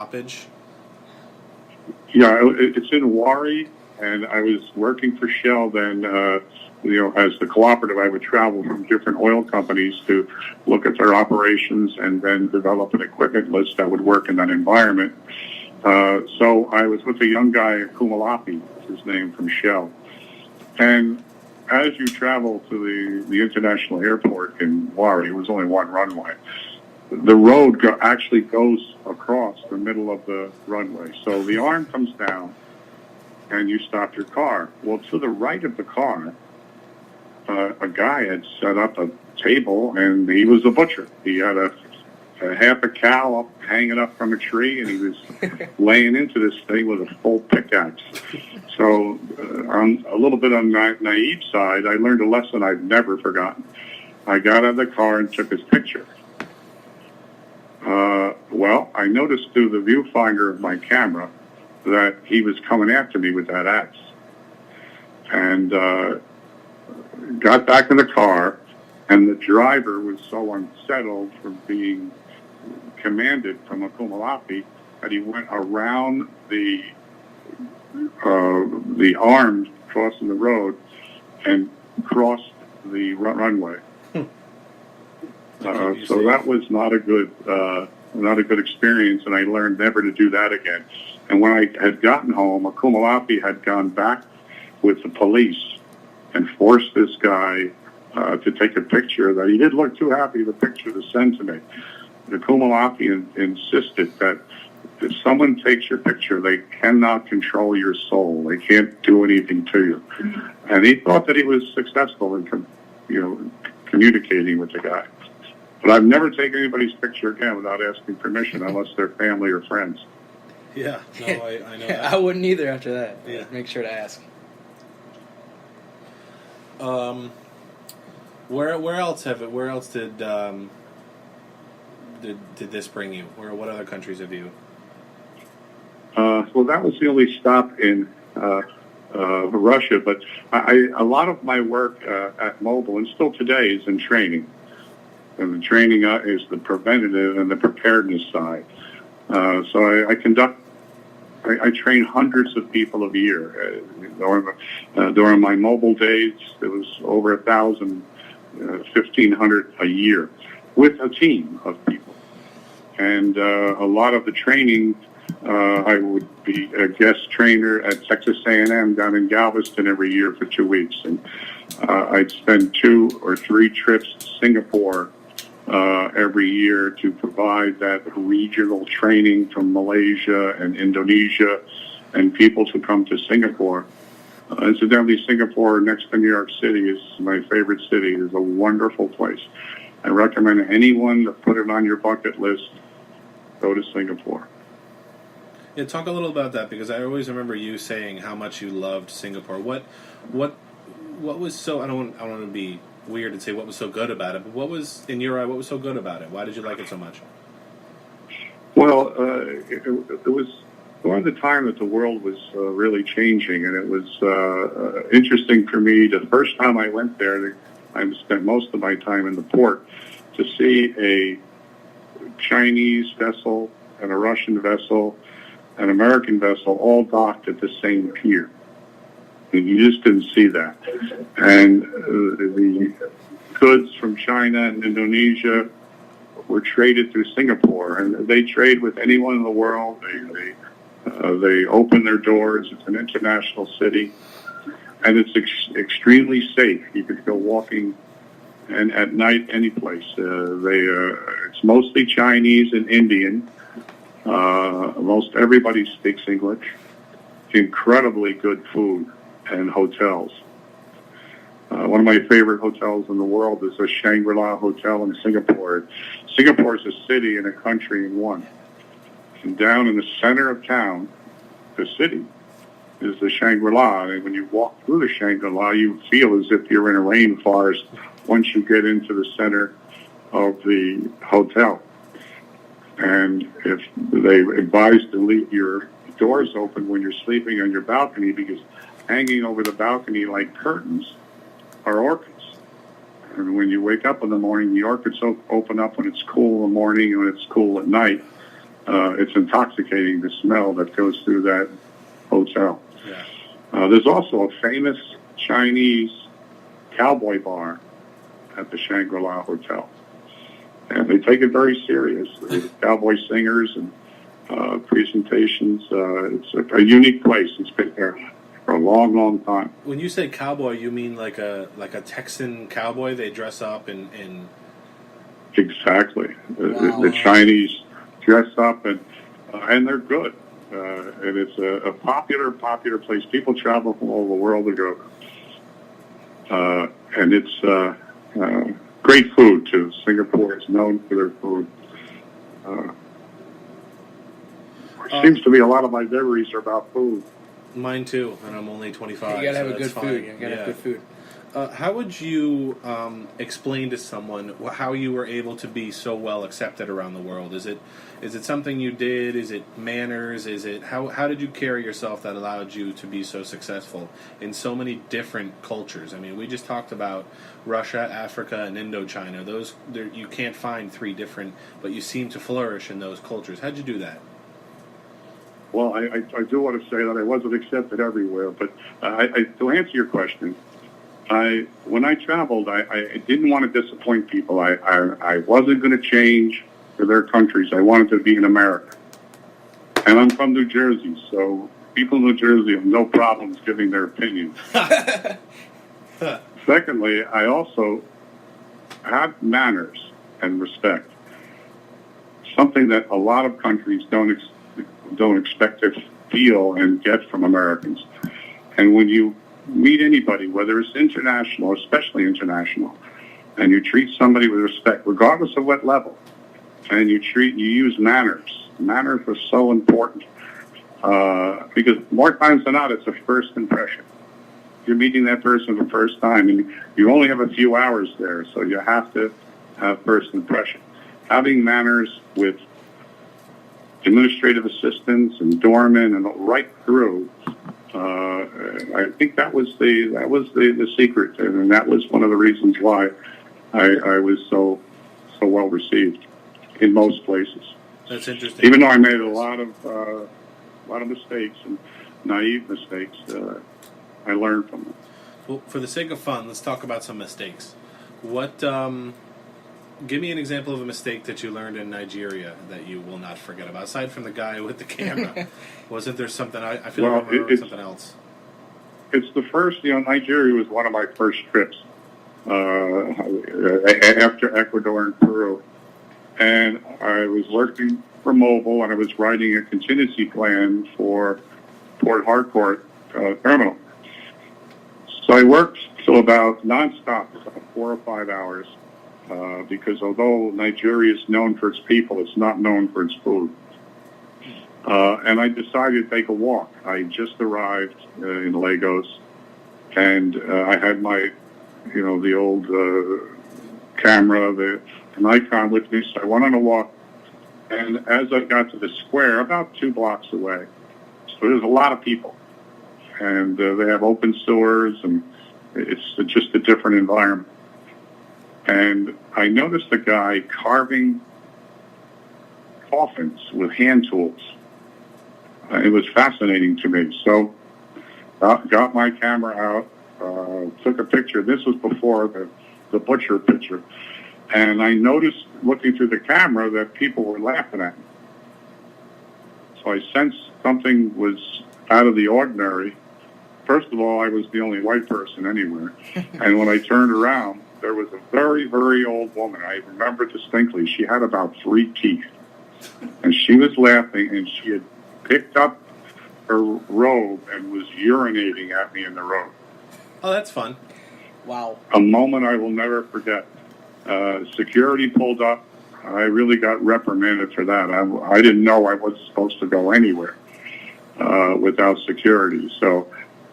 stoppage? Yeah, it's in Wari, and I was working for Shell then. As the cooperative, I would travel from different oil companies to look at their operations and then develop an equipment list that would work in that environment. So I was with a young guy, Kumalapi, is his name, from Shell. And as you travel to the international airport in Wari, it was only one runway. The road actually goes across the middle of the runway. So the arm comes down, and you stop your car. Well, to the right of the car, a guy had set up a table, and he was a butcher. He had a half a cow hanging up from a tree, and he was laying into this thing with a full pickaxe. So on a little bit on the naive side, I learned a lesson I've never forgotten. I got out of the car and took his picture. Well, I noticed through the viewfinder of my camera that he was coming after me with that axe. And got back in the car, and the driver was so unsettled from being commanded from a Kumalapi that he went around the arm crossing the road and crossed the runway. So that was not a good experience, and I learned never to do that again. And when I had gotten home, a Kumalapi had gone back with the police and forced this guy to take a picture that he didn't look too happy the picture to send to me. The Kumalapi insisted that if someone takes your picture, they cannot control your soul. They can't do anything to you. And he thought that he was successful in communicating with the guy. But I've never taken anybody's picture again without asking permission, unless they're family or friends. Yeah, no, I know that. I wouldn't either after that. Yeah. Make sure to ask. Where else did this bring you? What other countries have you? Well, that was the only stop in Russia, but a lot of my work at Mobil, and still today, is in training. And the training is the preventative and the preparedness side. So I train hundreds of people a year. During my Mobil days, it was over 1,000, 1,500 a year with a team of people. And a lot of the training, I would be a guest trainer at Texas A&M down in Galveston every year for 2 weeks. And I'd spend 2 or 3 trips to Singapore every year to provide that regional training from Malaysia and Indonesia and people to come to Singapore. Incidentally, Singapore, next to New York City, is my favorite city. It is a wonderful place. I recommend anyone to put it on your bucket list, go to Singapore. Yeah, talk a little about that, because I always remember you saying how much you loved Singapore. What was so, I don't want to be weird and say what was so good about it, but what was, in your eye, what was so good about it? Why did you like it so much? Well, it was during the time that the world was really changing, and it was interesting for me. The first time I went there, I spent most of my time in the port, to see a Chinese vessel and a Russian vessel, an American vessel, all docked at the same pier. You just didn't see that. And the goods from China and Indonesia were traded through Singapore, and they trade with anyone in the world. They open their doors. It's an international city, and it's extremely safe. You could go walking, and at night, any place. It's mostly Chinese and Indian. Most everybody speaks English. Incredibly good food and hotels. One of my favorite hotels in the world is the Shangri-La Hotel in Singapore. Singapore is a city and a country in one. And down in the center of town, the city, is the Shangri-La. And when you walk through the Shangri-La, you feel as if you're in a rainforest once you get into the center of the hotel. And if they advise to leave your doors open when you're sleeping on your balcony, because hanging over the balcony like curtains are orchids. And when you wake up in the morning, the orchids open up when it's cool in the morning and when it's cool at night. It's intoxicating, the smell that goes through that hotel. Yeah. There's also a famous Chinese cowboy bar at the Shangri-La Hotel. And they take it very serious. The cowboy singers and presentations. It's a unique place. It's been there for a long, long time. When you say cowboy, you mean like a Texan cowboy? They dress up in Exactly. Wow. The Chinese dress up and they're good. And it's a popular place. People travel from all over the world to go. And it's great food too. Singapore is known for their food. Seems to be a lot of my memories are about food. Mine too, and I'm only 25. You gotta have so a good that's fine. food. You gotta have good food. How would you explain to someone how you were able to be so well accepted around the world? Is it something you did? Is it manners? Is it how did you carry yourself that allowed you to be so successful in so many different cultures? I mean, we just talked about Russia, Africa, and Indochina. You can't find three different, but you seem to flourish in those cultures. How'd you do that? Well, I do want to say that I wasn't accepted everywhere, but to answer your question, when I traveled, I didn't want to disappoint people. I wasn't going to change for their countries. I wanted to be in America. And I'm from New Jersey, so people in New Jersey have no problems giving their opinions. Secondly, I also have manners and respect, something that a lot of countries don't expect to feel and get from Americans. And when you meet anybody, whether it's international, especially international, and you treat somebody with respect, regardless of what level, and you use manners. Manners are so important because more times than not, it's a first impression. You're meeting that person for the first time, and you only have a few hours there, so you have to have first impression. Having manners with administrative assistants and doormen and right through. I think that was the secret, and that was one of the reasons why I was so well received in most places. That's interesting. Even though I made a lot of mistakes and naive mistakes, I learned from them. Well, for the sake of fun, let's talk about some mistakes. What? Give me an example of a mistake that you learned in Nigeria that you will not forget about. Aside from the guy with the camera, wasn't there something? I feel like I remember something else. It's the first. Nigeria was one of my first trips after Ecuador and Peru, and I was working for Mobil, and I was writing a contingency plan for Port Harcourt terminal. So I worked till about nonstop, about 4 or 5 hours. Because although Nigeria is known for its people, it's not known for its food. And I decided to take a walk. I just arrived in Lagos, and I had my, the old camera, the Nikon with me, so I went on a walk. And as I got to the square, about 2 blocks away, so there's a lot of people. And they have open sewers, and it's just a different environment. And I noticed a guy carving coffins with hand tools. It was fascinating to me. So got my camera out, took a picture. This was before the butcher picture. And I noticed, looking through the camera, that people were laughing at me. So I sensed something was out of the ordinary. First of all, I was the only white person anywhere. And when I turned around, there was a very, very old woman. I remember distinctly. She had about 3 teeth. And she was laughing, and she had picked up her robe and was urinating at me in the road. Oh, that's fun. Wow. A moment I will never forget. Security pulled up. I really got reprimanded for that. I didn't know I wasn't supposed to go anywhere without security. So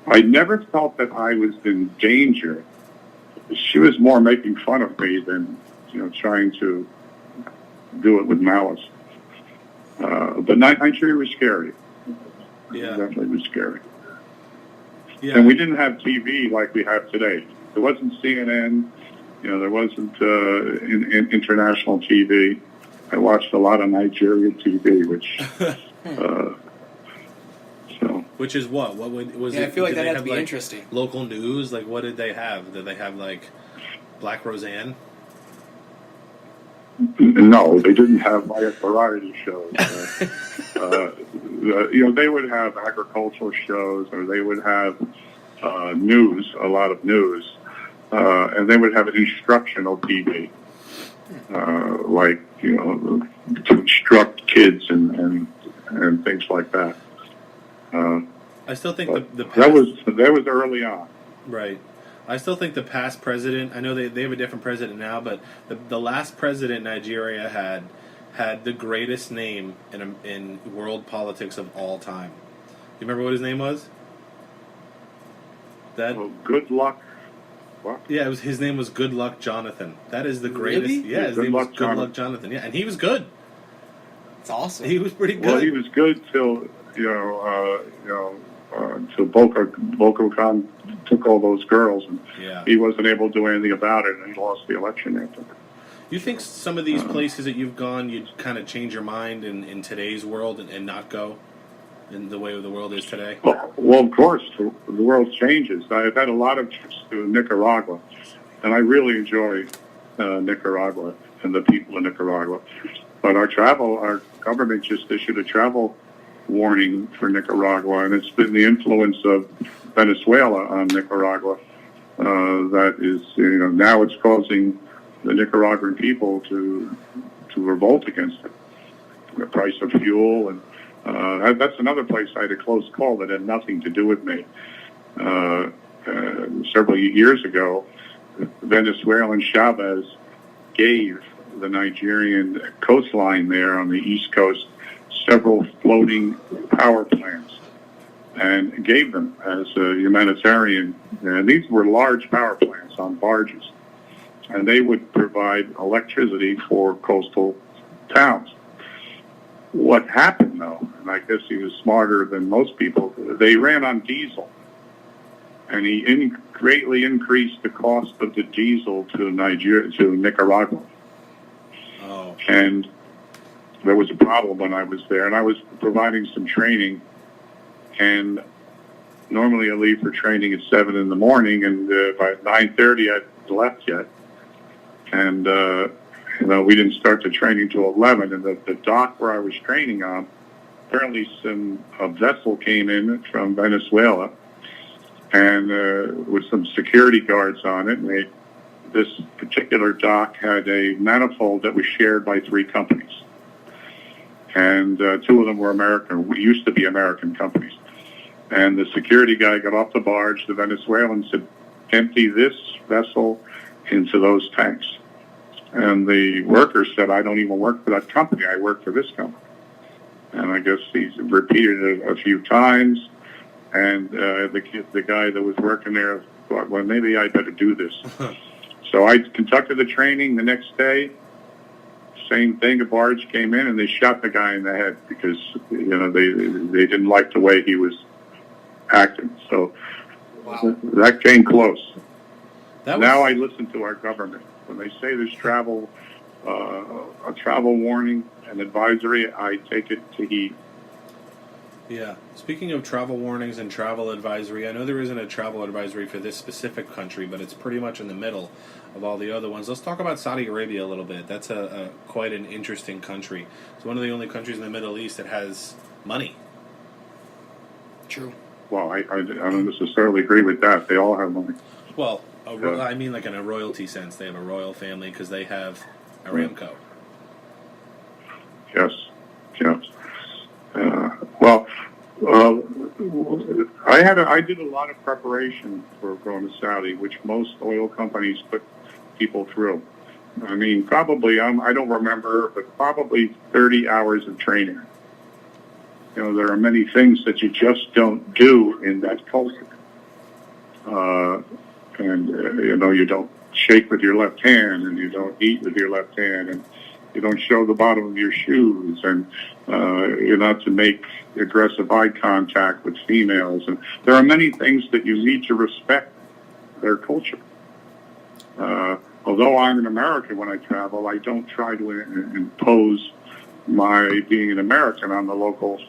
I never felt that I was in danger. She was more making fun of me than, trying to do it with malice. But Nigeria was scary. Yeah. It definitely was scary. Yeah. And we didn't have TV like we have today. There wasn't CNN. There wasn't international TV. I watched a lot of Nigerian TV, which so Which is what? What was Yeah, it? I feel like did that they had to have, be like, interesting. local news? Like, what did they have? Did they have, like, Black Roseanne? no, they didn't have variety shows. They would have agricultural shows, or they would have news, a lot of news, and they would have instructional TV, like to instruct kids and things like that. I still think the past, that was early on. right. I still think the past president. I know they have a different president now, but the last president Nigeria had the greatest name in world politics of all time. You remember what his name was? That Well, good luck. What? Yeah, his name was Good Luck Jonathan. That is the Really? greatest. Yeah, his Good name was Luck Good Jonathan. Luck Jonathan. Yeah, and he was good. It's awesome. He was pretty good. Well, he was good till until Boko Haram took all those girls, and Yeah. he wasn't able to do anything about it, and he lost the election after. You think some of these places that you've gone, you'd kind of change your mind in today's world and not go in the way the world is today? Well, of course, the world changes. I've had a lot of trips to Nicaragua, and I really enjoy Nicaragua and the people of Nicaragua. But our government just issued a travel warning for Nicaragua, and it's been the influence of Venezuela on Nicaragua that is, now it's causing the Nicaraguan people to revolt against it. The price of fuel, and that's another place I had a close call that had nothing to do with me. Several years ago, Venezuelan Chavez gave the Nigerian coastline there on the East Coast several floating power plants and gave them as a humanitarian. And these were large power plants on barges, and they would provide electricity for coastal towns. What happened, though, and I guess he was smarter than most people, they ran on diesel, and he greatly increased the cost of the diesel to Nicaragua. Oh. And there was a problem when I was there, and I was providing some training, and normally I leave for training at 7 in the morning, and by 9:30 I'd left yet, and we didn't start the training till 11, and the dock where I was training on, apparently a vessel came in from Venezuela, and with some security guards on it, and this particular dock had a manifold that was shared by 3 companies. And 2 of them were used to be American companies. And the security guy got off the barge, the Venezuelan said, empty this vessel into those tanks. And the worker said, I don't even work for that company, I work for this company. And I guess he's repeated it a few times. And the guy that was working there thought, well, maybe I better do this. So I conducted the training the next day. Same thing, a barge came in and they shot the guy in the head because they didn't like the way he was acting. So that came close. Now I listen to our government when they say there's a travel warning and advisory. I take it to heed. Yeah. Speaking of travel warnings and travel advisory, I know there isn't a travel advisory for this specific country, but it's pretty much in the middle of all the other ones. Let's talk about Saudi Arabia a little bit. That's a quite an interesting country. It's one of the only countries in the Middle East that has money. True. Well, I don't necessarily agree with that. They all have money. Well, I mean like in a royalty sense. They have a royal family because they have Aramco. Yes. I did a lot of preparation for going to Saudi, which most oil companies put people through. I mean, probably, I don't remember, but probably 30 hours of training. There are many things that you just don't do in that culture. You don't shake with your left hand, and you don't eat with your left hand, and you don't show the bottom of your shoes, and you're not to make aggressive eye contact with females. And there are many things that you need to respect their culture. although I'm an American when I travel, I don't try to impose my being an American on the local